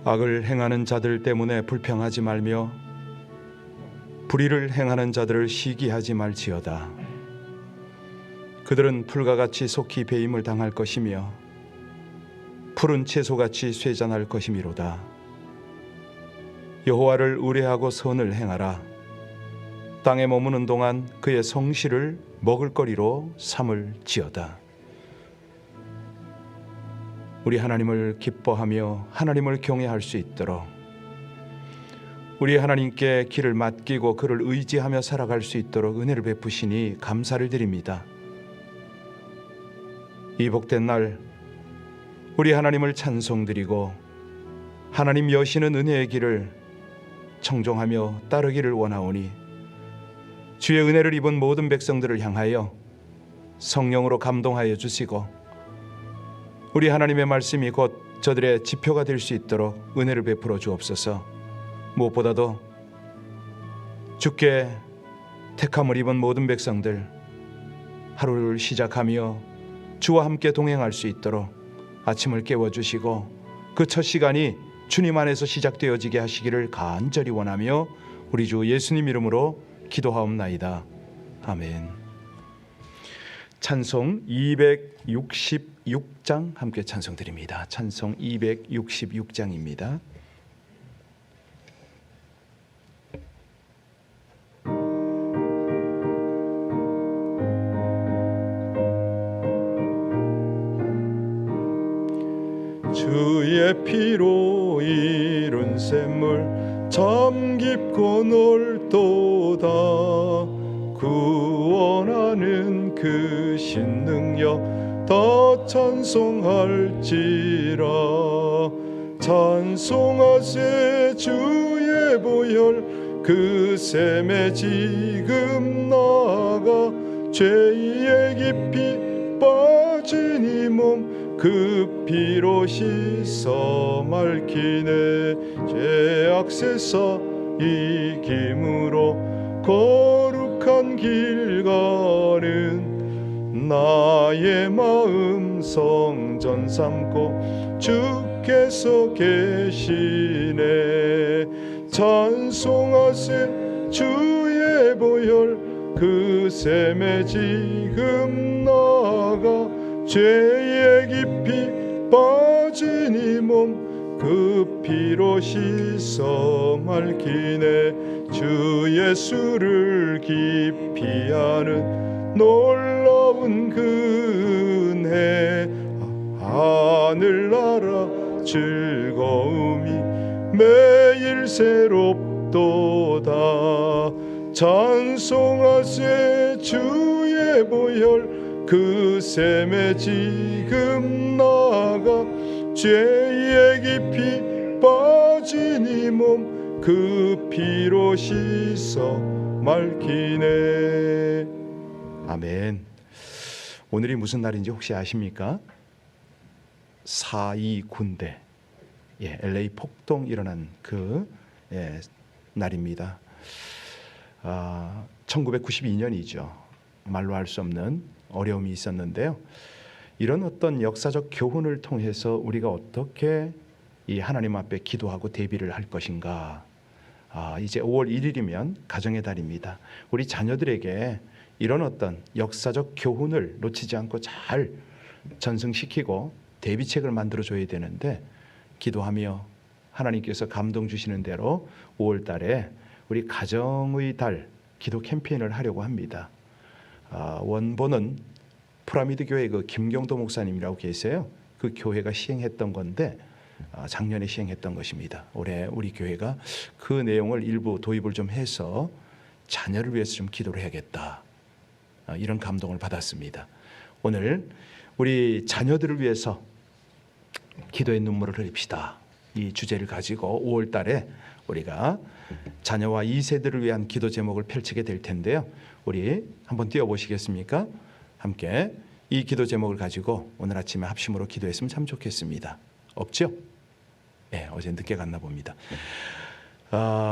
악을 행하는 자들 때문에 불평하지 말며 불의를 행하는 자들을 시기하지 말지어다. 그들은 풀과 같이 속히 배임을 당할 것이며 푸른 채소같이 쇠잔할 것이미로다. 여호와를 의뢰하고 선을 행하라. 땅에 머무는 동안 그의 성실을 먹을거리로 삼을지어다. 우리 하나님을 기뻐하며 하나님을 경외할 수 있도록 우리 하나님께 길을 맡기고 그를 의지하며 살아갈 수 있도록 은혜를 베푸시니 감사를 드립니다. 이 복된 날 우리 하나님을 찬송드리고 하나님 여시는 은혜의 길을 청종하며 따르기를 원하오니 주의 은혜를 입은 모든 백성들을 향하여 성령으로 감동하여 주시고 우리 하나님의 말씀이 곧 저들의 지표가 될 수 있도록 은혜를 베풀어 주옵소서. 무엇보다도 주께 택함을 입은 모든 백성들 하루를 시작하며 주와 함께 동행할 수 있도록 아침을 깨워주시고 그 첫 시간이 주님 안에서 시작되어지게 하시기를 간절히 원하며 우리 주 예수님 이름으로 기도하옵나이다. 아멘. 찬송 266장 함께 찬송드립니다. 찬송 266장입니다. 주의 피로 이룬 샘물 참 깊고 넓도다. 구원하는 그 신능력 더 찬송할지라. 찬송하세 주의 보혈 그 샘에 지금 나아가 죄의 깊이 빠진 이 몸 그 피로 씻어 맑히네. 죄악 세사 이김으로 거룩한 길 가는 나의 마음 성전 삼고 주께서 계시네. 찬송하세 주의 보혈 그 샘에 지금 나아가 죄의 깊이 빠진 이 몸 그 피로 씻어 맑히네. 주 예수를 깊이 아는 놀라운 그 은혜 하늘나라 즐거움이 매일 새롭도다. 찬송하세 주의 보혈 그 샘에 지금 나아가 죄의 깊이 빠진 이 몸 그 피로 씻어 맑히네. 아멘. 오늘이 무슨 날인지 혹시 아십니까? 4.2 군대 LA 폭동 일어난 그 날입니다. 1992년이죠. 말로 할 수 없는 어려움이 있었는데요. 이런 어떤 역사적 교훈을 통해서 우리가 어떻게 이 하나님 앞에 기도하고 대비를 할 것인가. 이제 5월 1일이면 가정의 달입니다. 우리 자녀들에게 이런 어떤 역사적 교훈을 놓치지 않고 잘 전승시키고 대비책을 만들어줘야 되는데 기도하며 하나님께서 감동 주시는 대로 5월 달에 우리 가정의 달 기도 캠페인을 하려고 합니다. 원본은 프라미드 교회 그 김경도 목사님이라고 계세요. 그 교회가 시행했던 건데 작년에 시행했던 것입니다. 올해 우리 교회가 그 내용을 일부 도입을 좀 해서 자녀를 위해서 좀 기도를 해야겠다. 이런 감동을 받았습니다. 오늘 우리 자녀들을 위해서 기도의 눈물을 흘립시다. 이 주제를 가지고 5월 달에 우리가 자녀와 2세들을 위한 기도 제목을 펼치게 될 텐데요. 우리 한번 띄워보시겠습니까? 함께 이 기도 제목을 가지고 오늘 아침에 합심으로 기도했으면 참 좋겠습니다. 없죠? 어제 늦게 갔나 봅니다.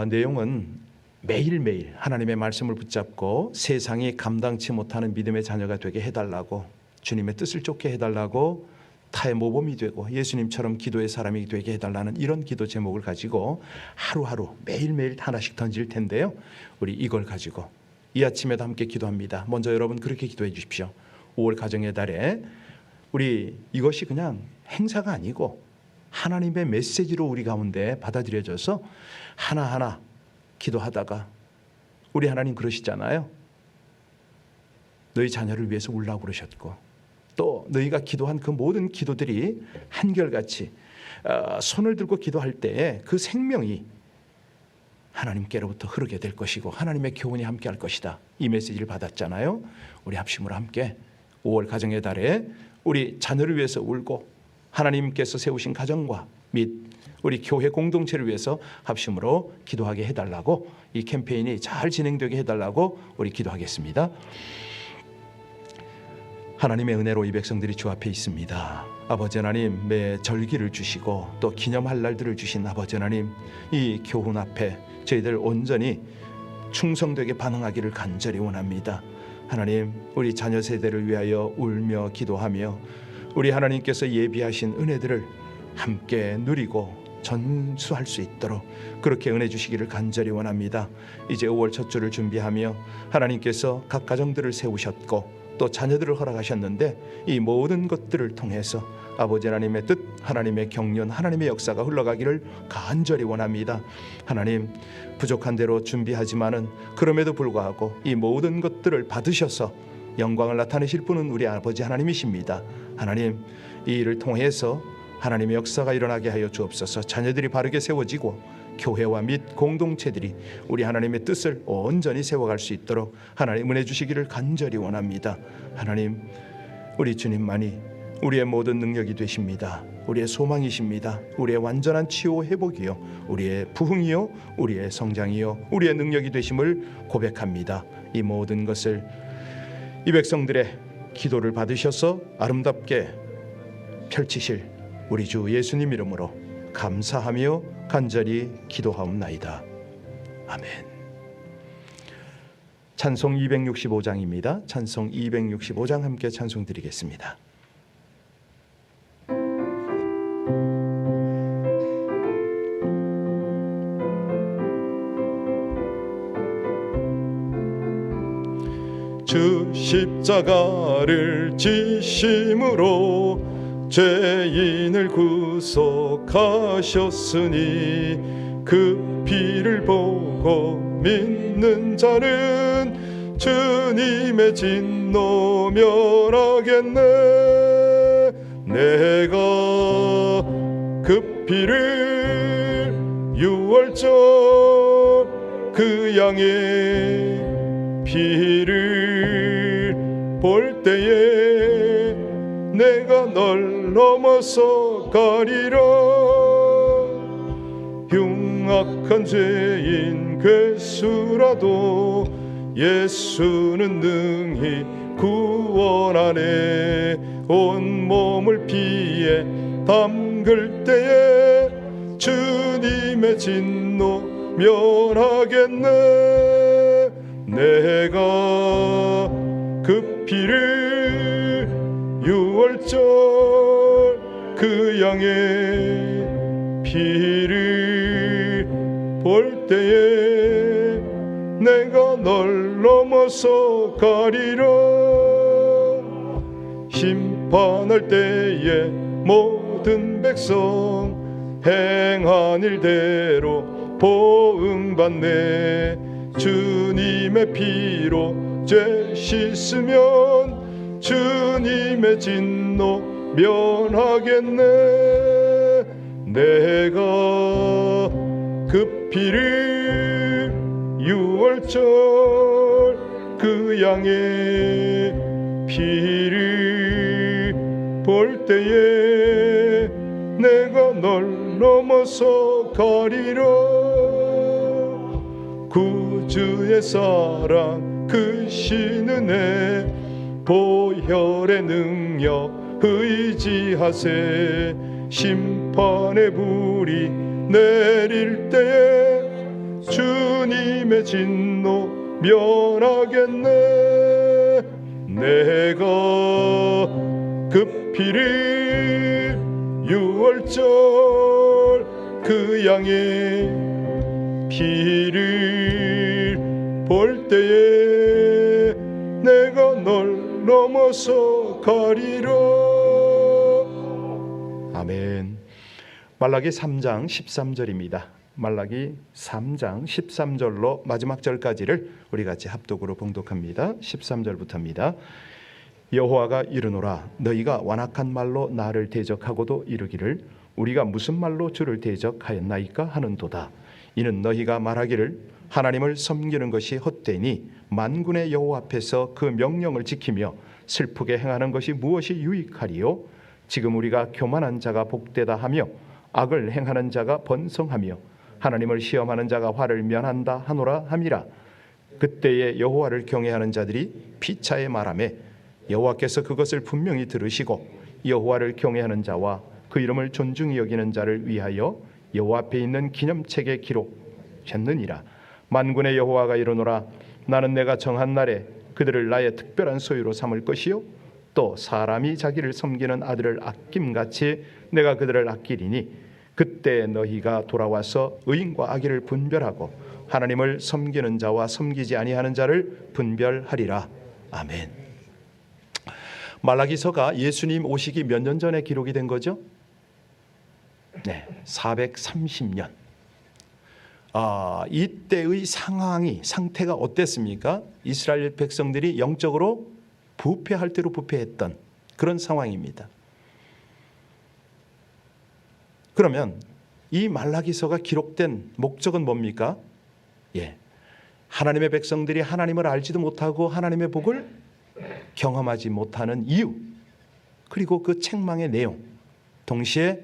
내용은 매일매일 하나님의 말씀을 붙잡고 세상이 감당치 못하는 믿음의 자녀가 되게 해달라고, 주님의 뜻을 쫓게 해달라고 타의 모범이 되고 예수님처럼 기도의 사람이 되게 해달라는 이런 기도 제목을 가지고 하루하루 매일매일 하나씩 던질 텐데요. 우리 이걸 가지고 이 아침에도 함께 기도합니다. 먼저 여러분 그렇게 기도해 주십시오. 5월 가정의 달에 우리 이것이 그냥 행사가 아니고 하나님의 메시지로 우리 가운데 받아들여져서 하나하나 기도하다가 우리 하나님 그러시잖아요. 너희 자녀를 위해서 울라고 그러셨고 또 너희가 기도한 그 모든 기도들이 한결같이 손을 들고 기도할 때에 그 생명이 하나님께로부터 흐르게 될 것이고 하나님의 교훈이 함께 할 것이다. 이 메시지를 받았잖아요. 우리 합심으로 함께 5월 가정의 달에 우리 자녀를 위해서 울고 하나님께서 세우신 가정과 및 우리 교회 공동체를 위해서 합심으로 기도하게 해달라고, 이 캠페인이 잘 진행되게 해달라고 우리 기도하겠습니다. 하나님의 은혜로 이 백성들이 주 앞에 있습니다. 아버지 하나님, 매 절기를 주시고 또 기념할 날들을 주신 아버지 하나님, 이 교훈 앞에 저희들 온전히 충성되게 반응하기를 간절히 원합니다. 하나님, 우리 자녀 세대를 위하여 울며 기도하며 우리 하나님께서 예비하신 은혜들을 함께 누리고 전수할 수 있도록 그렇게 은혜 주시기를 간절히 원합니다. 이제 5월 첫 주를 준비하며 하나님께서 각 가정들을 세우셨고 또 자녀들을 허락하셨는데 이 모든 것들을 통해서 아버지 하나님의 뜻, 하나님의 경륜, 하나님의 역사가 흘러가기를 간절히 원합니다. 하나님, 부족한 대로 준비하지만은 그럼에도 불구하고 이 모든 것들을 받으셔서 영광을 나타내실 분은 우리 아버지 하나님이십니다. 하나님, 이 일을 통해서 하나님의 역사가 일어나게 하여 주옵소서. 자녀들이 바르게 세워지고 교회와 및 공동체들이 우리 하나님의 뜻을 온전히 세워갈 수 있도록 하나님 은혜 주시기를 간절히 원합니다. 하나님, 우리 주님만이 우리의 모든 능력이 되십니다. 우리의 소망이십니다. 우리의 완전한 치유 회복이요, 우리의 부흥이요, 우리의 성장이요, 우리의 능력이 되심을 고백합니다. 이 모든 것을 이 백성들의 기도를 받으셔서 아름답게 펼치실 우리 주 예수님 이름으로 감사하며 간절히 기도하옵나이다. 아멘. 찬송 265장입니다. 찬송 265장 함께 찬송 드리겠습니다. 주 십자가를 지심으로 죄인을 구속하셨으니 그 피를 보고 믿는 자는 주님의 진노 면하겠네. 내가 그 피를 유월절 그 양의 피를 볼 때에 내가 널 넘어서 가리라. 흉악한 죄인 괴수라도 예수는 능히 구원하네. 온몸을 피에 담글 때에 주님의 진노 면하겠네. 내가 그 피를 유월절 그 양의 피를 볼 때에 내가 널 넘어서 가리라. 심판할 때에 모든 백성 행한 일대로 보응받네. 주님의 피로 죄 씻으면 주님의 진노 면하겠네. 내가 그 피를 유월절 그 양의 피를 볼 때에 내가 널 넘어서 가리라. 구주의 사랑 그 신은혜 보혈의 능력 의지하세. 심판의 불이 내릴 때에 주님의 진노 면하겠네. 내가 그 피를 유월절 그 양의 피를 볼 때에 내가 널 넘어서 가리라. 아멘. 말라기 3장 13절입니다. 말라기 3장 13절로 마지막 절까지를 우리 같이 합독으로 봉독합니다. 13절부터입니다. 여호와가 이르노라 너희가 완악한 말로 나를 대적하고도 이르기를 우리가 무슨 말로 주를 대적하였나이까 하는도다. 이는 너희가 말하기를 하나님을 섬기는 것이 헛되니 만군의 여호와 앞에서 그 명령을 지키며 슬프게 행하는 것이 무엇이 유익하리요. 지금 우리가 교만한 자가 복되다 하며 악을 행하는 자가 번성하며 하나님을 시험하는 자가 화를 면한다 하노라 함이라. 그때에 여호와를 경외하는 자들이 피차에 말하매 여호와께서 그것을 분명히 들으시고 여호와를 경외하는 자와 그 이름을 존중히 여기는 자를 위하여 여호와 앞에 있는 기념책에 기록했느니라. 만군의 여호와가 이르노라 나는 내가 정한 날에 그들을 나의 특별한 소유로 삼을 것이요 또 사람이 자기를 섬기는 아들을 아낌같이 내가 그들을 아끼리니 그때 너희가 돌아와서 의인과 악의를 분별하고 하나님을 섬기는 자와 섬기지 아니하는 자를 분별하리라. 아멘. 말라기서가 예수님 오시기 몇 년 전에 기록이 된 거죠? 네, 430년. 이때의 상태가 어땠습니까? 이스라엘 백성들이 영적으로 부패할 대로 부패했던 그런 상황입니다. 그러면 이 말라기서가 기록된 목적은 뭡니까? 하나님의 백성들이 하나님을 알지도 못하고 하나님의 복을 경험하지 못하는 이유, 그리고 그 책망의 내용, 동시에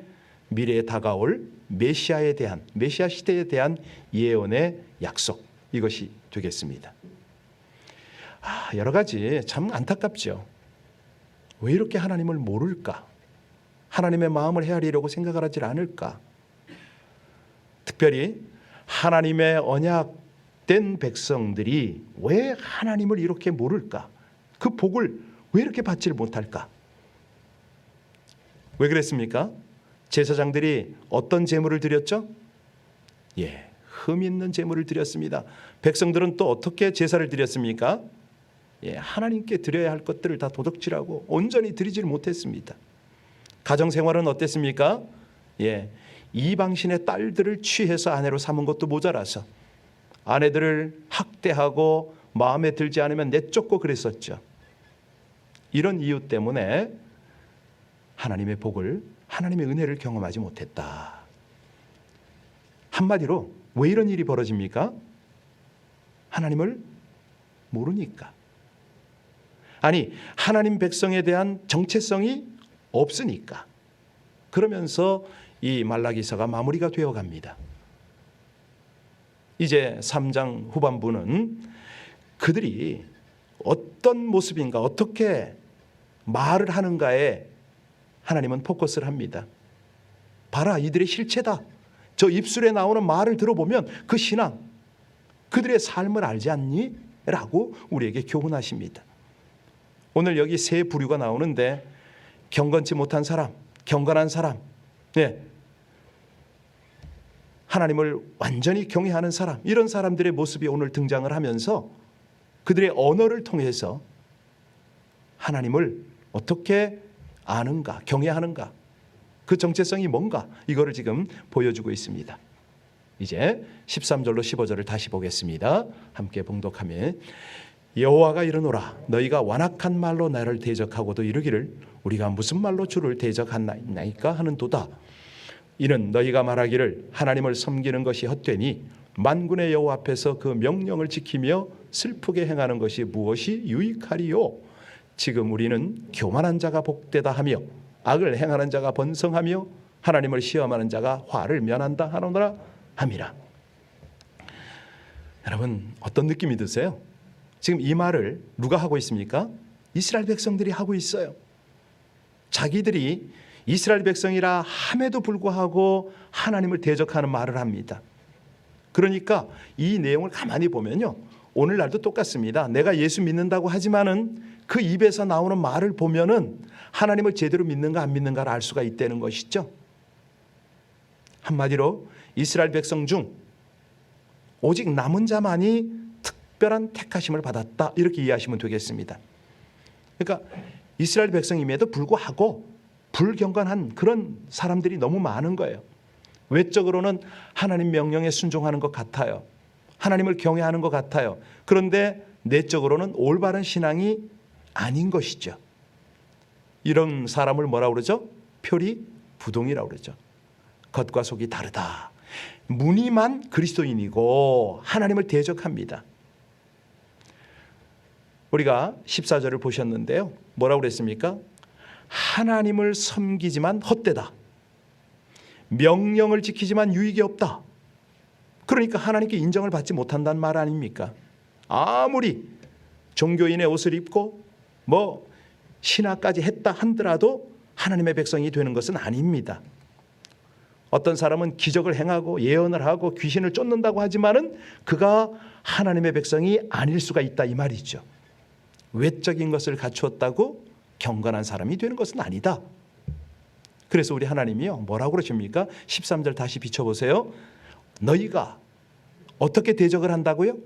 미래에 다가올 메시아 시대에 대한 예언의 약속, 이것이 되겠습니다. 여러 가지 참 안타깝죠. 왜 이렇게 하나님을 모를까? 하나님의 마음을 헤아리려고 생각을 하지 않을까? 특별히 하나님의 언약된 백성들이 왜 하나님을 이렇게 모를까? 그 복을 왜 이렇게 받지를 못할까? 왜 그랬습니까? 제사장들이 어떤 제물을 드렸죠? 흠 있는 제물을 드렸습니다. 백성들은 또 어떻게 제사를 드렸습니까? 하나님께 드려야 할 것들을 다 도둑질하고 온전히 드리지를 못했습니다. 가정생활은 어땠습니까? 이방신의 딸들을 취해서 아내로 삼은 것도 모자라서 아내들을 학대하고 마음에 들지 않으면 내쫓고 그랬었죠. 이런 이유 때문에 하나님의 복을, 하나님의 은혜를 경험하지 못했다. 한마디로 왜 이런 일이 벌어집니까? 하나님을 모르니까. 아니, 하나님 백성에 대한 정체성이 없으니까. 그러면서 이 말라기서가 마무리가 되어 갑니다. 이제 3장 후반부는 그들이 어떤 모습인가, 어떻게 말을 하는가에 하나님은 포커스를 합니다. 봐라, 이들의 실체다. 저 입술에 나오는 말을 들어보면 그 신앙, 그들의 삶을 알지 않니? 라고 우리에게 교훈하십니다. 오늘 여기 세 부류가 나오는데 경건치 못한 사람, 경건한 사람, 하나님을 완전히 경외하는 사람, 이런 사람들의 모습이 오늘 등장을 하면서 그들의 언어를 통해서 하나님을 어떻게 아는가, 경외하는가, 그 정체성이 뭔가, 이거를 지금 보여주고 있습니다. 이제 13절로 15절을 다시 보겠습니다. 함께 봉독하며 여호와가 이르노라 너희가 완악한 말로 나를 대적하고도 이르기를 우리가 무슨 말로 주를 대적하나이까 하는도다. 이는 너희가 말하기를 하나님을 섬기는 것이 헛되니 만군의 여호와 앞에서 그 명령을 지키며 슬프게 행하는 것이 무엇이 유익하리요. 지금 우리는 교만한 자가 복되다 하며 악을 행하는 자가 번성하며 하나님을 시험하는 자가 화를 면한다 하노라 함이라. 여러분, 어떤 느낌이 드세요? 지금 이 말을 누가 하고 있습니까? 이스라엘 백성들이 하고 있어요. 자기들이 이스라엘 백성이라 함에도 불구하고 하나님을 대적하는 말을 합니다. 그러니까 이 내용을 가만히 보면요, 오늘날도 똑같습니다. 내가 예수 믿는다고 하지만은 그 입에서 나오는 말을 보면은 하나님을 제대로 믿는가 안 믿는가를 알 수가 있다는 것이죠. 한마디로 이스라엘 백성 중 오직 남은 자만이 특별한 택하심을 받았다, 이렇게 이해하시면 되겠습니다. 그러니까 이스라엘 백성임에도 불구하고 불경건한 그런 사람들이 너무 많은 거예요. 외적으로는 하나님 명령에 순종하는 것 같아요. 하나님을 경외하는 것 같아요. 그런데 내적으로는 올바른 신앙이 아닌 것이죠. 이런 사람을 뭐라고 그러죠? 표리 부동이라고 그러죠. 겉과 속이 다르다. 무늬만 그리스도인이고 하나님을 대적합니다. 우리가 14절을 보셨는데요. 뭐라고 그랬습니까? 하나님을 섬기지만 헛되다. 명령을 지키지만 유익이 없다. 그러니까 하나님께 인정을 받지 못한다는 말 아닙니까? 아무리 종교인의 옷을 입고 신하까지 했다 한들라도 하나님의 백성이 되는 것은 아닙니다. 어떤 사람은 기적을 행하고 예언을 하고 귀신을 쫓는다고 하지만은 그가 하나님의 백성이 아닐 수가 있다, 이 말이죠. 외적인 것을 갖추었다고 경건한 사람이 되는 것은 아니다. 그래서 우리 하나님이요, 뭐라고 그러십니까? 13절 다시 비춰보세요. 너희가 어떻게 대적을 한다고요?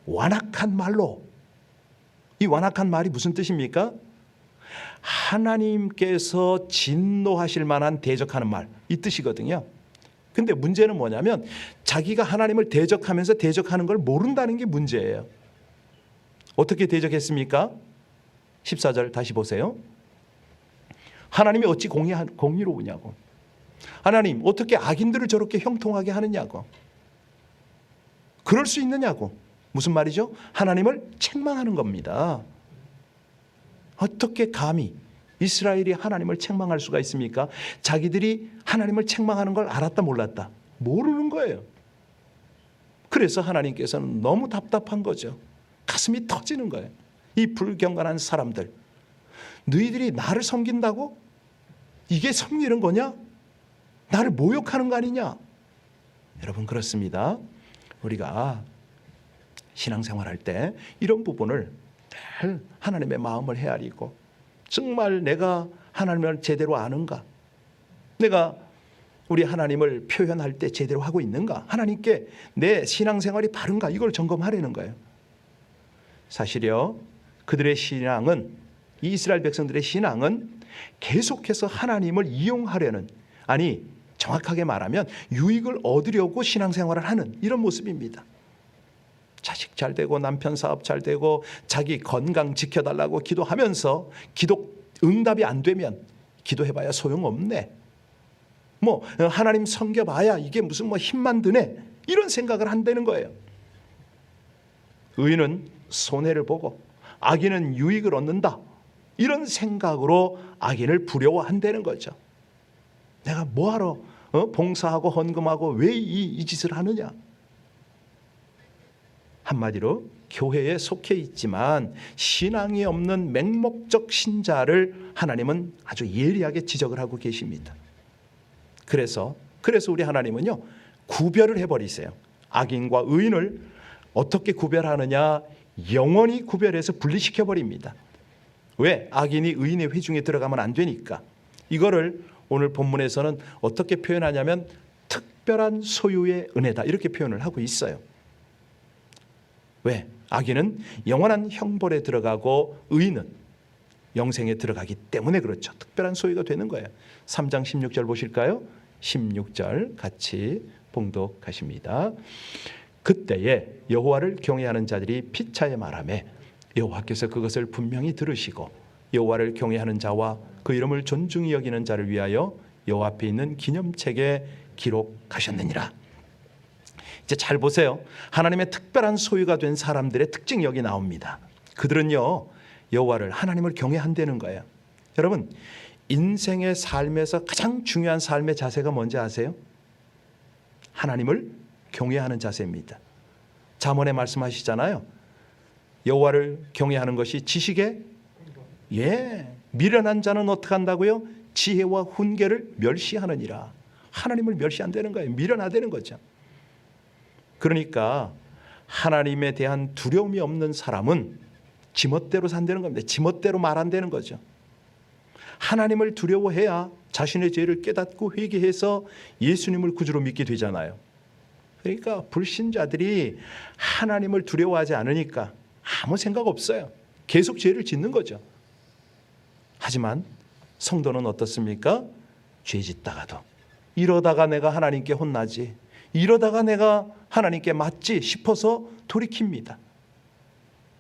완악한 말로. 이 완악한 말이 무슨 뜻입니까? 하나님께서 진노하실 만한 대적하는 말, 이 뜻이거든요. 근데 문제는 뭐냐면 자기가 하나님을 대적하면서 대적하는 걸 모른다는 게 문제예요. 어떻게 대적했습니까? 14절 다시 보세요. 하나님이 어찌 공의로우냐고. 하나님 어떻게 악인들을 저렇게 형통하게 하느냐고. 그럴 수 있느냐고. 무슨 말이죠? 하나님을 책망하는 겁니다. 어떻게 감히 이스라엘이 하나님을 책망할 수가 있습니까? 자기들이 하나님을 책망하는 걸 알았다 몰랐다? 모르는 거예요. 그래서 하나님께서는 너무 답답한 거죠. 가슴이 터지는 거예요. 이 불경건한 사람들, 너희들이 나를 섬긴다고? 이게 섬기는 거냐? 나를 모욕하는 거 아니냐? 여러분, 그렇습니다. 우리가 신앙생활할 때 이런 부분을 늘 하나님의 마음을 헤아리고, 정말 내가 하나님을 제대로 아는가? 내가 우리 하나님을 표현할 때 제대로 하고 있는가? 하나님께 내 신앙생활이 바른가? 이걸 점검하려는 거예요. 사실요, 그들의 신앙은, 이 이스라엘 백성들의 신앙은 계속해서 하나님을 이용하려는, 아니 정확하게 말하면 유익을 얻으려고 신앙생활을 하는 이런 모습입니다. 자식 잘 되고 남편 사업 잘 되고 자기 건강 지켜달라고 기도하면서 기도 응답이 안 되면 기도해봐야 소용없네. 하나님 섬겨봐야 이게 무슨 힘만 드네. 이런 생각을 한다는 거예요. 의인은 손해를 보고 악인은 유익을 얻는다. 이런 생각으로 악인을 두려워한다는 거죠. 내가 뭐하러 봉사하고 헌금하고 왜 이 짓을 하느냐. 한마디로 교회에 속해 있지만 신앙이 없는 맹목적 신자를 하나님은 아주 예리하게 지적을 하고 계십니다. 그래서 우리 하나님은요, 구별을 해버리세요. 악인과 의인을 어떻게 구별하느냐? 영원히 구별해서 분리시켜버립니다. 왜? 악인이 의인의 회중에 들어가면 안 되니까. 이거를 오늘 본문에서는 어떻게 표현하냐면 특별한 소유의 은혜다, 이렇게 표현을 하고 있어요. 왜? 악인은 영원한 형벌에 들어가고 의인은 영생에 들어가기 때문에 그렇죠. 특별한 소유가 되는 거예요. 3장 16절 보실까요? 16절 같이 봉독하십니다. 그때에 여호와를 경외하는 자들이 피차에 말하매 여호와께서 그것을 분명히 들으시고 여호와를 경외하는 자와 그 이름을 존중히 여기는 자를 위하여 여호와 앞에 있는 기념책에 기록하셨느니라. 이제 잘 보세요. 하나님의 특별한 소유가 된 사람들의 특징이 여기 나옵니다. 그들은요, 여호와를, 하나님을 경외한다는 거예요. 여러분, 인생의 삶에서 가장 중요한 삶의 자세가 뭔지 아세요? 하나님을 경외하는 자세입니다. 잠언에 말씀하시잖아요. 여호와를 경외하는 것이 지식의 미련한 자는 어떻게 한다고요? 지혜와 훈계를 멸시하느니라. 하나님을 멸시한다는 거예요. 미련하다는 거죠. 그러니까 하나님에 대한 두려움이 없는 사람은 지멋대로 산다는 겁니다. 지멋대로 말 안 되는 거죠. 하나님을 두려워해야 자신의 죄를 깨닫고 회개해서 예수님을 구주로 믿게 되잖아요. 그러니까 불신자들이 하나님을 두려워하지 않으니까 아무 생각 없어요. 계속 죄를 짓는 거죠. 하지만 성도는 어떻습니까? 죄 짓다가도 이러다가 내가 하나님께 혼나지, 이러다가 내가 하나님께 맞지 싶어서 돌이킵니다.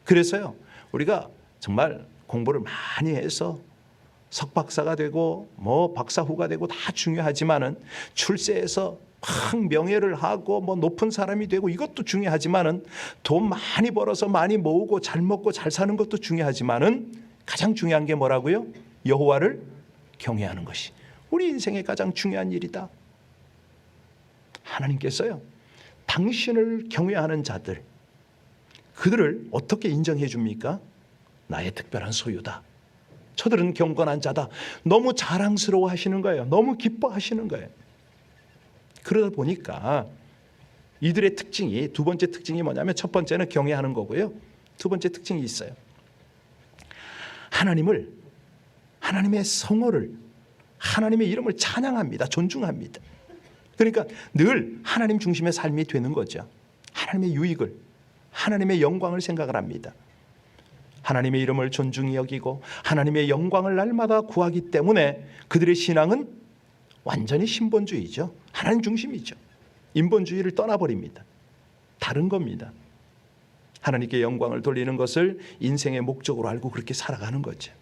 그래서요, 우리가 정말 공부를 많이 해서 석박사가 되고 뭐 박사후가 되고 다 중요하지만은, 출세해서 막 명예를 하고 뭐 높은 사람이 되고 이것도 중요하지만은, 돈 많이 벌어서 많이 모으고 잘 먹고 잘 사는 것도 중요하지만은, 가장 중요한 게 뭐라고요? 여호와를 경외하는 것이 우리 인생의 가장 중요한 일이다. 하나님께서요, 당신을 경외하는 자들, 그들을 어떻게 인정해 줍니까? 나의 특별한 소유다. 저들은 경건한 자다. 너무 자랑스러워 하시는 거예요. 너무 기뻐하시는 거예요. 그러다 보니까 이들의 특징이, 두 번째 특징이 뭐냐면, 첫 번째는 경외하는 거고요. 두 번째 특징이 있어요. 하나님의 성호를, 하나님의 이름을 찬양합니다. 존중합니다. 그러니까 늘 하나님 중심의 삶이 되는 거죠. 하나님의 유익을, 하나님의 영광을 생각을 합니다. 하나님의 이름을 존중히 여기고 하나님의 영광을 날마다 구하기 때문에 그들의 신앙은 완전히 신본주의죠. 하나님 중심이죠. 인본주의를 떠나버립니다. 다른 겁니다. 하나님께 영광을 돌리는 것을 인생의 목적으로 알고 그렇게 살아가는 거죠.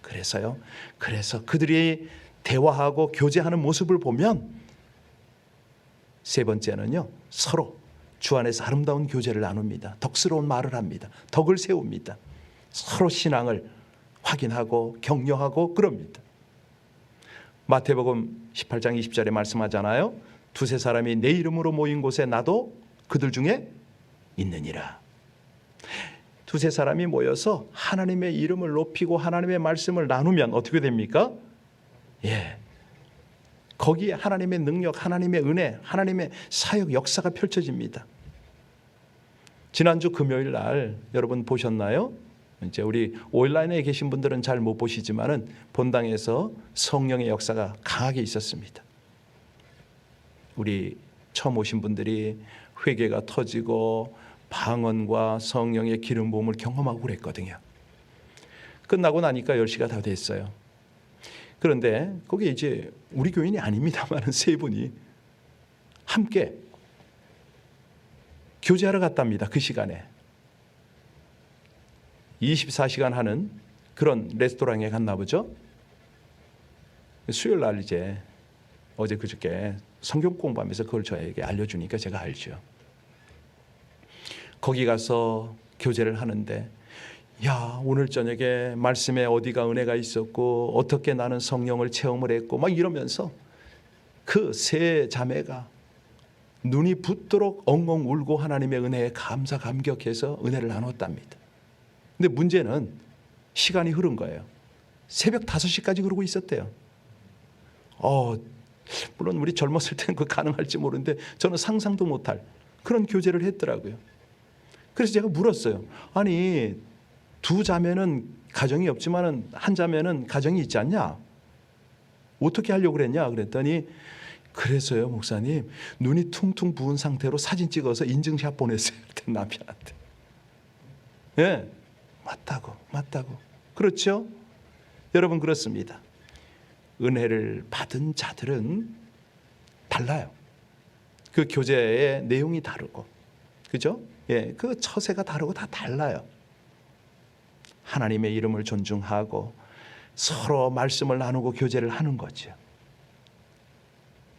그래서 그들이 대화하고 교제하는 모습을 보면, 세 번째는요, 서로 주 안에서 아름다운 교제를 나눕니다. 덕스러운 말을 합니다. 덕을 세웁니다. 서로 신앙을 확인하고 격려하고 그럽니다. 마태복음 18장 20절에 말씀하잖아요. 두세 사람이 내 이름으로 모인 곳에 나도 그들 중에 있느니라. 두세 사람이 모여서 하나님의 이름을 높이고 하나님의 말씀을 나누면 어떻게 됩니까? 거기에 하나님의 능력, 하나님의 은혜, 하나님의 사역 역사가 펼쳐집니다. 지난주 금요일 날 여러분 보셨나요? 이제 우리 온라인에 계신 분들은 잘 못 보시지만은 본당에서 성령의 역사가 강하게 있었습니다. 우리 처음 오신 분들이 회개가 터지고 방언과 성령의 기름 부음을 경험하고 그랬거든요. 끝나고 나니까 10시가 다 됐어요. 그런데 거기 이제 우리 교인이 아닙니다만 세 분이 함께 교제하러 갔답니다. 그 시간에 24시간 하는 그런 레스토랑에 갔나 보죠. 수요일 날 이제 어제 그저께 성경 공부하면서 그걸 저에게 알려주니까 제가 알죠. 거기 가서 교제를 하는데, 야, 오늘 저녁에 말씀에 어디가 은혜가 있었고 어떻게 나는 성령을 체험을 했고 막 이러면서 그 세 자매가 눈이 붓도록 엉엉 울고 하나님의 은혜에 감사 감격해서 은혜를 나눴답니다. 근데 문제는 시간이 흐른 거예요. 새벽 5시까지 그러고 있었대요. 물론 우리 젊었을 때는 그 가능할지 모르는데 저는 상상도 못할 그런 교제를 했더라고요. 그래서 제가 물었어요. 아니, 두 자매는 가정이 없지만은 한 자매는 가정이 있지 않냐? 어떻게 하려고 그랬냐? 그랬더니, 그래서요 목사님, 눈이 퉁퉁 부은 상태로 사진 찍어서 인증샷 보냈어요. 남편한테. 맞다고. 그렇죠? 여러분, 그렇습니다. 은혜를 받은 자들은 달라요. 그 교제의 내용이 다르고, 그죠? 그 처세가 다르고 다 달라요. 하나님의 이름을 존중하고 서로 말씀을 나누고 교제를 하는 거죠.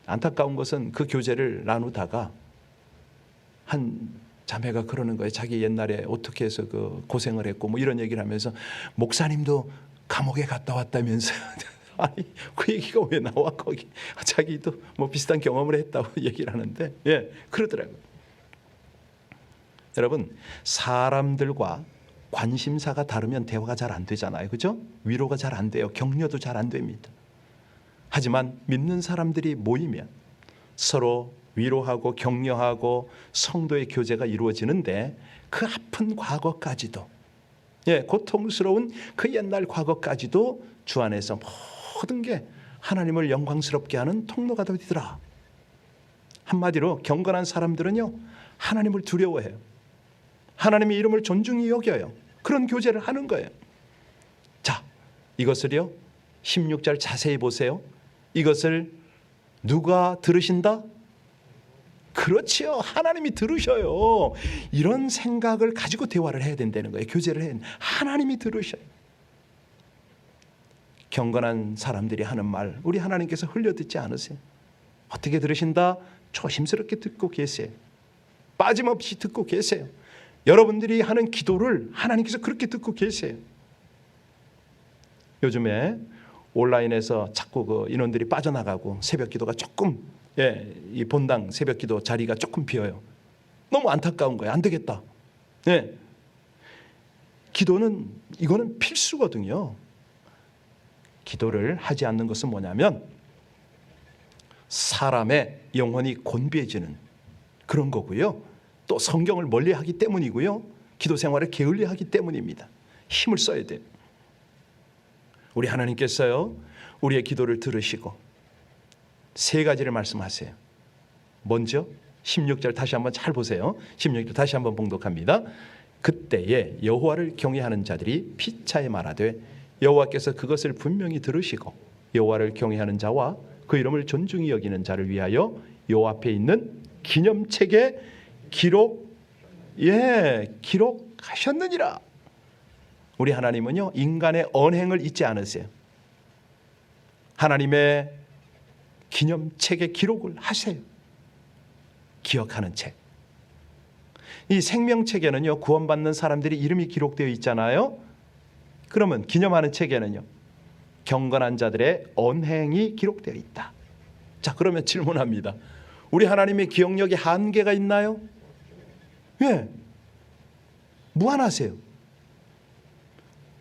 안타까운 것은 그 교제를 나누다가 한 자매가 그러는 거예요. 자기 옛날에 어떻게 해서 그 고생을 했고 뭐 이런 얘기를 하면서, 목사님도 감옥에 갔다 왔다면서요. 아니, 그 얘기가 왜 나와 거기. 자기도 뭐 비슷한 경험을 했다고 얘기를 하는데, 그러더라고요. 여러분, 사람들과 관심사가 다르면 대화가 잘 안 되잖아요. 그죠? 위로가 잘 안 돼요. 격려도 잘 안 됩니다. 하지만 믿는 사람들이 모이면 서로 위로하고 격려하고 성도의 교제가 이루어지는데, 그 아픈 과거까지도 예, 고통스러운 그 옛날 과거까지도 주 안에서 모든 게 하나님을 영광스럽게 하는 통로가 되더라. 한마디로 경건한 사람들은요, 하나님을 두려워해요. 하나님의 이름을 존중히 여겨요. 그런 교제를 하는 거예요. 자, 이것을요, 16절 자세히 보세요. 이것을 누가 들으신다? 그렇지요. 하나님이 들으셔요. 이런 생각을 가지고 대화를 해야 된다는 거예요. 교제를 해야 된다. 하나님이 들으셔요. 경건한 사람들이 하는 말, 우리 하나님께서 흘려듣지 않으세요? 어떻게 들으신다? 조심스럽게 듣고 계세요. 빠짐없이 듣고 계세요. 여러분들이 하는 기도를 하나님께서 그렇게 듣고 계세요. 요즘에 온라인에서 자꾸 그 인원들이 빠져나가고 새벽 기도가 조금, 이 본당 새벽 기도 자리가 조금 비어요. 너무 안타까운 거예요. 안 되겠다. 기도는 이거는 필수거든요. 기도를 하지 않는 것은 뭐냐면 사람의 영혼이 곤비해지는 그런 거고요. 또 성경을 멀리하기 때문이고요. 기도 생활을 게을리하기 때문입니다. 힘을 써야 돼요. 우리 하나님께서요, 우리의 기도를 들으시고 세 가지를 말씀하세요. 먼저 16절 다시 한번 잘 보세요. 16절 다시 한번 봉독합니다. 그때에 여호와를 경외하는 자들이 피차에 말하되 여호와께서 그것을 분명히 들으시고 여호와를 경외하는 자와 그 이름을 존중히 여기는 자를 위하여 여호와 앞에 있는 기념책에 기록하셨느니라. 우리 하나님은요, 인간의 언행을 잊지 않으세요. 하나님의 기념책에 기록을 하세요. 기억하는 책. 이 생명책에는요, 구원받는 사람들이 이름이 기록되어 있잖아요. 그러면 기념하는 책에는요, 경건한 자들의 언행이 기록되어 있다. 자, 그러면 질문합니다. 우리 하나님의 기억력에 한계가 있나요? 예, 무한하세요.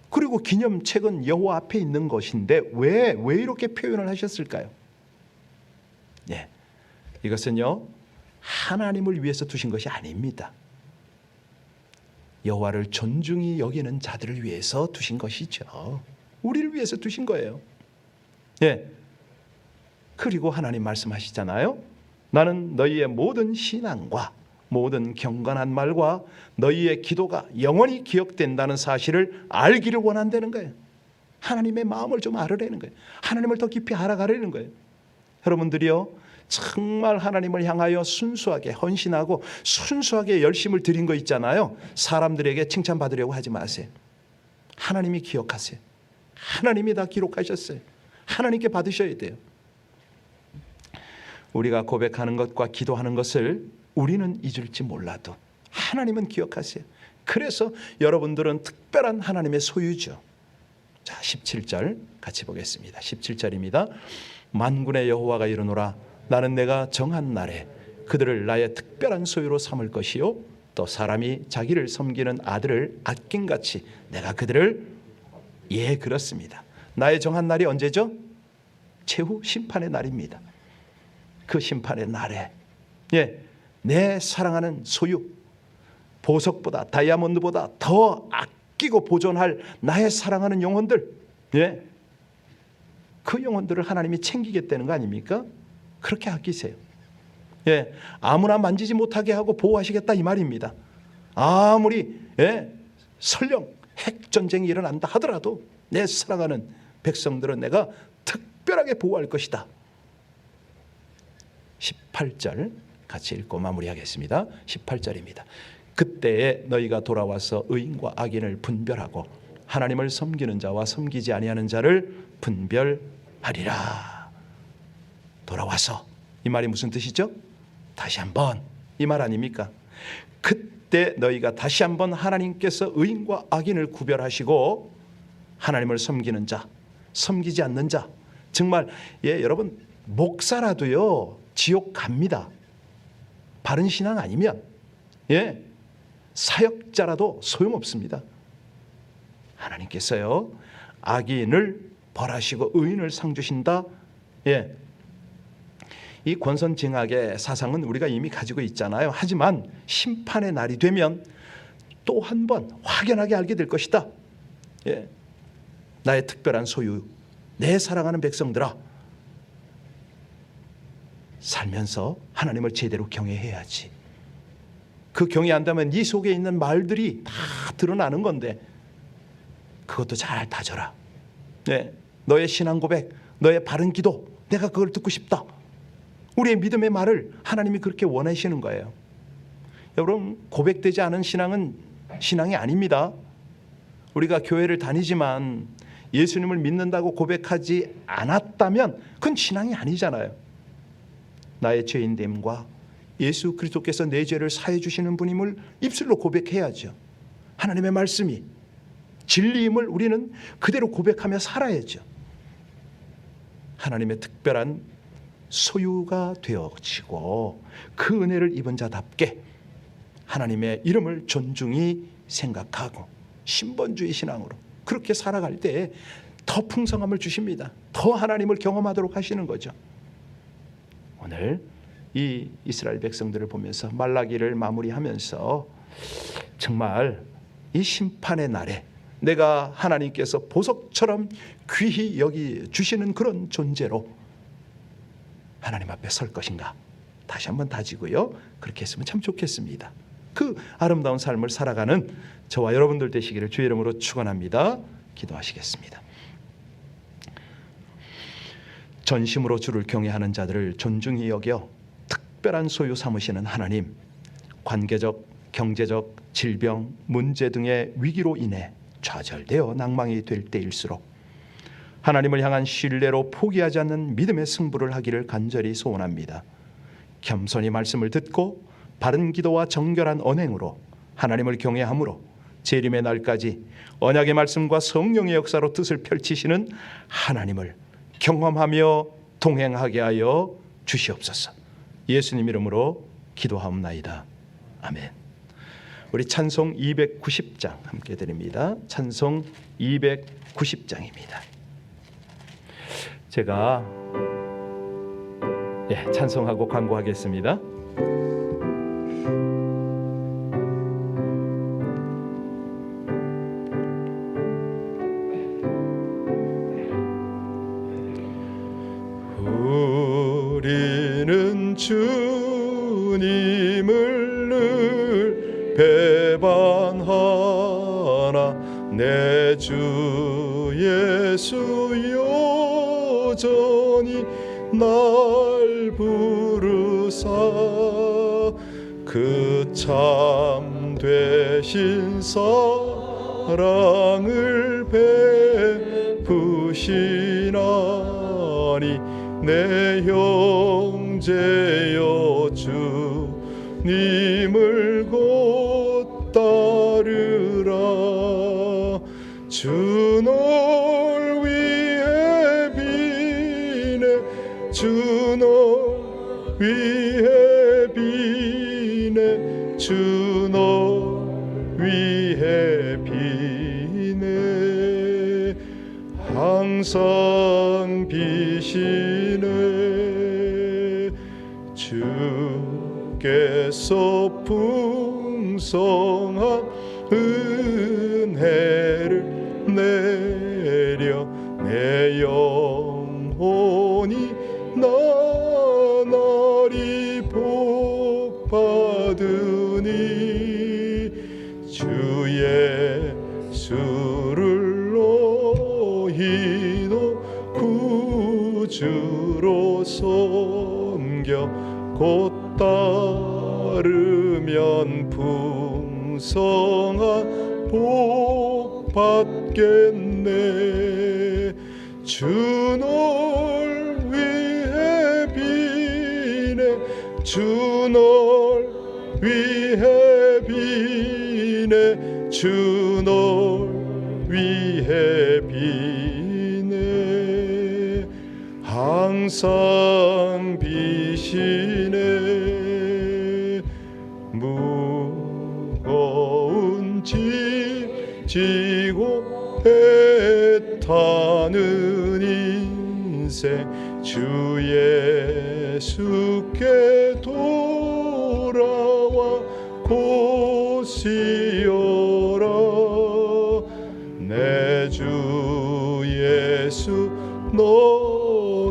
그리고 기념책은 여호와 앞에 있는 것인데 왜 이렇게 표현을 하셨을까요? 예, 이것은요, 하나님을 위해서 두신 것이 아닙니다. 여호와를 존중히 여기는 자들을 위해서 두신 것이죠. 우리를 위해서 두신 거예요. 예. 그리고 하나님 말씀하시잖아요. 나는 너희의 모든 신앙과 모든 경건한 말과 너희의 기도가 영원히 기억된다는 사실을 알기를 원한다는 거예요. 하나님의 마음을 좀 알으라는 거예요. 하나님을 더 깊이 알아가려는 거예요. 여러분들이요, 정말 하나님을 향하여 순수하게 헌신하고 순수하게 열심을 드린 거 있잖아요. 사람들에게 칭찬받으려고 하지 마세요. 하나님이 기억하세요. 하나님이 다 기록하셨어요. 하나님께 받으셔야 돼요. 우리가 고백하는 것과 기도하는 것을 우리는 잊을지 몰라도 하나님은 기억하세요. 그래서 여러분들은 특별한 하나님의 소유죠. 자, 17절 같이 보겠습니다. 17절입니다. 만군의 여호와가 이르노라. 나는 내가 정한 날에 그들을 나의 특별한 소유로 삼을 것이요 또 사람이 자기를 섬기는 아들을 아낌같이 내가 그들을 그렇습니다. 나의 정한 날이 언제죠? 최후 심판의 날입니다. 그 심판의 날에 내 사랑하는 소유, 보석보다 다이아몬드보다 더 아끼고 보존할 나의 사랑하는 영혼들, 그 영혼들을 하나님이 챙기겠다는 거 아닙니까? 그렇게 아끼세요. 아무나 만지지 못하게 하고 보호하시겠다 이 말입니다. 아무리 설령 핵전쟁이 일어난다 하더라도 내 사랑하는 백성들은 내가 특별하게 보호할 것이다. 18절 같이 읽고 마무리하겠습니다. 18절입니다. 그때에 너희가 돌아와서 의인과 악인을 분별하고 하나님을 섬기는 자와 섬기지 아니하는 자를 분별하리라. 돌아와서, 이 말이 무슨 뜻이죠? 다시 한번, 이 말 아닙니까? 그때 너희가 다시 한번 하나님께서 의인과 악인을 구별하시고 하나님을 섬기는 자, 섬기지 않는 자, 정말 여러분 목사라도요 지옥 갑니다. 바른 신앙 아니면 사역자라도 소용없습니다. 하나님께서요 악인을 벌하시고 의인을 상 주신다. 이 권선징악의 사상은 우리가 이미 가지고 있잖아요. 하지만 심판의 날이 되면 또 한 번 확연하게 알게 될 것이다. 예. 나의 특별한 소유, 내 사랑하는 백성들아, 살면서 하나님을 제대로 경외해야지. 그 경외한다면 네 속에 있는 말들이 다 드러나는 건데 그것도 잘 다져라. 네, 너의 신앙 고백, 너의 바른 기도, 내가 그걸 듣고 싶다. 우리의 믿음의 말을 하나님이 그렇게 원하시는 거예요. 여러분, 고백되지 않은 신앙은 신앙이 아닙니다. 우리가 교회를 다니지만 예수님을 믿는다고 고백하지 않았다면 그건 신앙이 아니잖아요. 나의 죄인됨과 예수 그리스도께서 내 죄를 사해 주시는 분임을 입술로 고백해야죠. 하나님의 말씀이 진리임을 우리는 그대로 고백하며 살아야죠. 하나님의 특별한 소유가 되어지고 그 은혜를 입은 자답게 하나님의 이름을 존중히 생각하고 신본주의 신앙으로 그렇게 살아갈 때 더 풍성함을 주십니다. 더 하나님을 경험하도록 하시는 거죠. 오늘 이 이스라엘 백성들을 보면서 말라기를 마무리하면서 정말 이 심판의 날에 내가 하나님께서 보석처럼 귀히 여기 주시는 그런 존재로 하나님 앞에 설 것인가 다시 한번 다지고요. 그렇게 했으면 참 좋겠습니다. 그 아름다운 삶을 살아가는 저와 여러분들 되시기를 주의 이름으로 축원합니다. 기도하시겠습니다. 전심으로 주를 경외하는 자들을 존중히 여겨 특별한 소유 삼으시는 하나님, 관계적, 경제적, 질병, 문제 등의 위기로 인해 좌절되어 낭망이 될 때일수록 하나님을 향한 신뢰로 포기하지 않는 믿음의 승부를 하기를 간절히 소원합니다. 겸손히 말씀을 듣고 바른 기도와 정결한 언행으로 하나님을 경외함으로 재림의 날까지 언약의 말씀과 성령의 역사로 뜻을 펼치시는 하나님을 경험하며 동행하게 하여 주시옵소서. 예수님 이름으로 기도하옵나이다. 아멘. 우리 찬송 290장 함께 드립니다. 찬송 290장입니다. 제가 찬송하고 광고하겠습니다. 우리는 주님을 늘 배반하나 내 주 예수 여전히 날 부르사 그 참 되신 사랑을 베푸시나니 내 형제여 주님을 곧 따르라. 주 널 위해 비네 주 널 위해 비네 주 널 위해 비네 항상 비시네 주께서 풍성한 은혜를 내려 내 영혼이 나날이 복받으니 주 예수를 너희도 구주로 섬겨 곧 따르면 풍성한 복 받겠네. 주 널 위해 비네 주 널 위해 비네 주 널 위해 비네 항상 비시네 무거운 짐 지고 애타는 인생 주 예수께 돌아와 곧 주시오라. 내 주 예수 너희를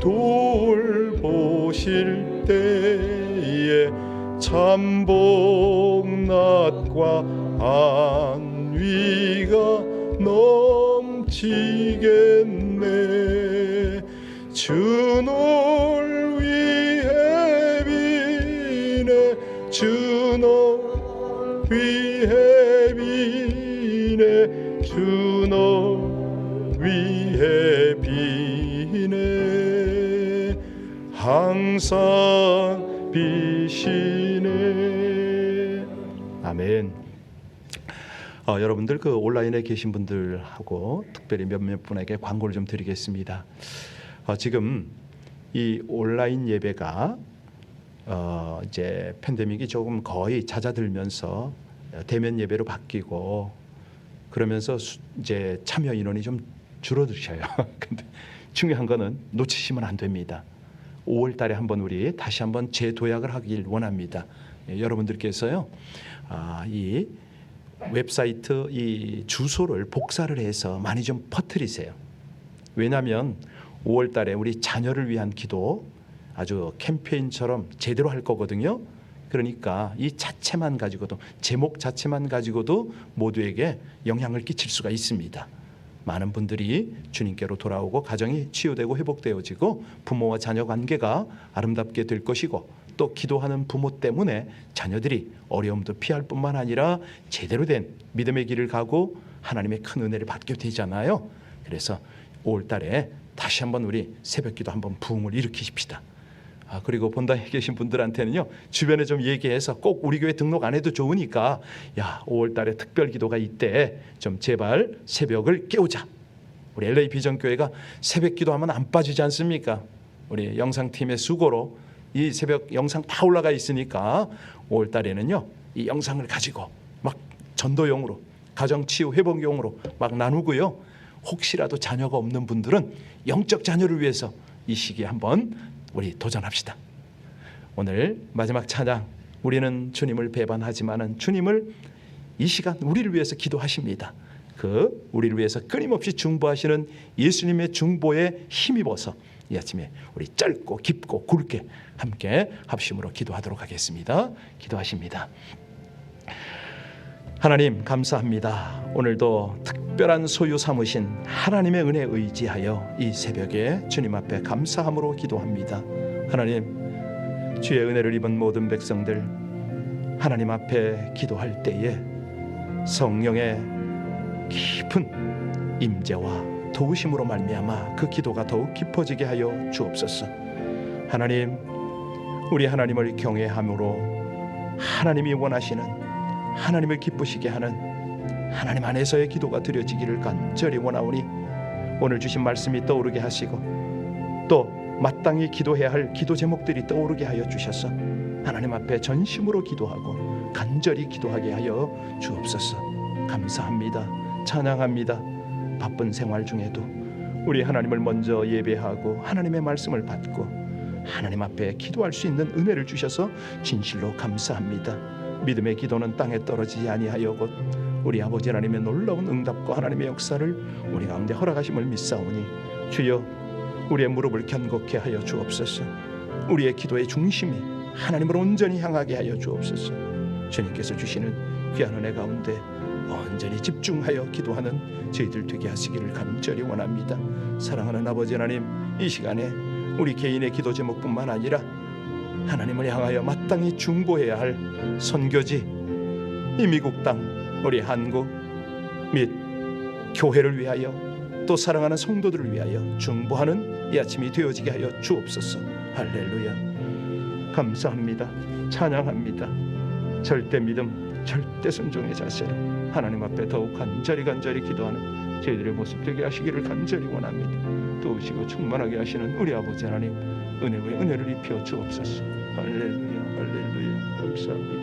돌보실 때에 참복낫과 안위가 넘치겠네. 주 널 위해 비네. 주 널 위해 비네. 주 널 위해 비네. 항상 비시네. 아멘. 여러분들 그 온라인에 계신 분들하고 특별히 몇몇 분에게 광고를 좀 드리겠습니다. 지금 이 온라인 예배가 이제 팬데믹이 조금 거의 잦아들면서 대면 예배로 바뀌고 그러면서 이제 참여 인원이 좀 줄어드셔요. 근데 중요한 거는 놓치시면 안 됩니다. 5월 달에 한번 우리 다시 한번 재도약을 하길 원합니다. 여러분들께서요, 이 웹사이트 이 주소를 복사를 해서 많이 좀 퍼뜨리세요. 왜냐하면 5월 달에 우리 자녀를 위한 기도 아주 캠페인처럼 제대로 할 거거든요. 그러니까 이 자체만 가지고도, 제목 자체만 가지고도 모두에게 영향을 끼칠 수가 있습니다. 많은 분들이 주님께로 돌아오고 가정이 치유되고 회복되어지고 부모와 자녀 관계가 아름답게 될 것이고, 또 기도하는 부모 때문에 자녀들이 어려움도 피할 뿐만 아니라 제대로 된 믿음의 길을 가고 하나님의 큰 은혜를 받게 되잖아요. 그래서 5월 달에 다시 한번 우리 새벽기도 한번 부흥을 일으키십시다. 그리고 본당에 계신 분들한테는요, 주변에 좀 얘기해서 꼭 우리 교회 등록 안 해도 좋으니까, 야, 5월 달에 특별 기도가 있대, 좀 제발 새벽을 깨우자. 우리 LA 비전교회가 새벽 기도하면 안 빠지지 않습니까? 우리 영상팀의 수고로 이 새벽 영상 다 올라가 있으니까 5월 달에는요, 이 영상을 가지고 막 전도용으로, 가정치유 회복용으로 막 나누고요. 혹시라도 자녀가 없는 분들은 영적 자녀를 위해서 이 시기에 한번 우리 도전합시다. 오늘 마지막 찬양, 우리는 주님을 배반하지만은 주님을 이 시간 우리를 위해서 기도하십니다. 그 우리를 위해서 끊임없이 중보하시는 예수님의 중보에 힘입어서 이 아침에 우리 짧고 깊고 굵게 함께 합심으로 기도하도록 하겠습니다. 기도하십니다. 하나님 감사합니다. 오늘도 특별한 소유 삼으신 하나님의 은혜에 의지하여 이 새벽에 주님 앞에 감사함으로 기도합니다. 하나님, 주의 은혜를 입은 모든 백성들 하나님 앞에 기도할 때에 성령의 깊은 임재와 도우심으로 말미암아 그 기도가 더욱 깊어지게 하여 주옵소서. 하나님, 우리 하나님을 경외함으로 하나님이 원하시는, 하나님을 기쁘시게 하는 하나님 안에서의 기도가 드려지기를 간절히 원하오니 오늘 주신 말씀이 떠오르게 하시고 또 마땅히 기도해야 할 기도 제목들이 떠오르게 하여 주셔서 하나님 앞에 전심으로 기도하고 간절히 기도하게 하여 주옵소서. 감사합니다. 찬양합니다. 바쁜 생활 중에도 우리 하나님을 먼저 예배하고 하나님의 말씀을 받고 하나님 앞에 기도할 수 있는 은혜를 주셔서 진실로 감사합니다. 믿음의 기도는 땅에 떨어지지 아니하여 곧 우리 아버지 하나님의 놀라운 응답과 하나님의 역사를 우리 가운데 허락하심을 믿사오니 주여 우리의 무릎을 견고케 하여 주옵소서. 우리의 기도의 중심이 하나님을 온전히 향하게 하여 주옵소서. 주님께서 주시는 귀한 은혜 가운데 온전히 집중하여 기도하는 저희들 되게 하시기를 간절히 원합니다. 사랑하는 아버지 하나님, 이 시간에 우리 개인의 기도 제목뿐만 아니라 하나님을 향하여 마땅히 중보해야 할 선교지, 이 미국 땅, 우리 한국 및 교회를 위하여 또 사랑하는 성도들을 위하여 중보하는 이 아침이 되어지게 하여 주옵소서. 할렐루야. 감사합니다. 찬양합니다. 절대 믿음, 절대 순종의 자세로 하나님 앞에 더욱 간절히 기도하는 저희들의 모습 되게 하시기를 간절히 원합니다. 도우시고 충만하게 하시는 우리 아버지 하나님, 은혜 위에 은혜를 입혀 주옵소서. 할렐루야, 할렐루야. 감사합니다.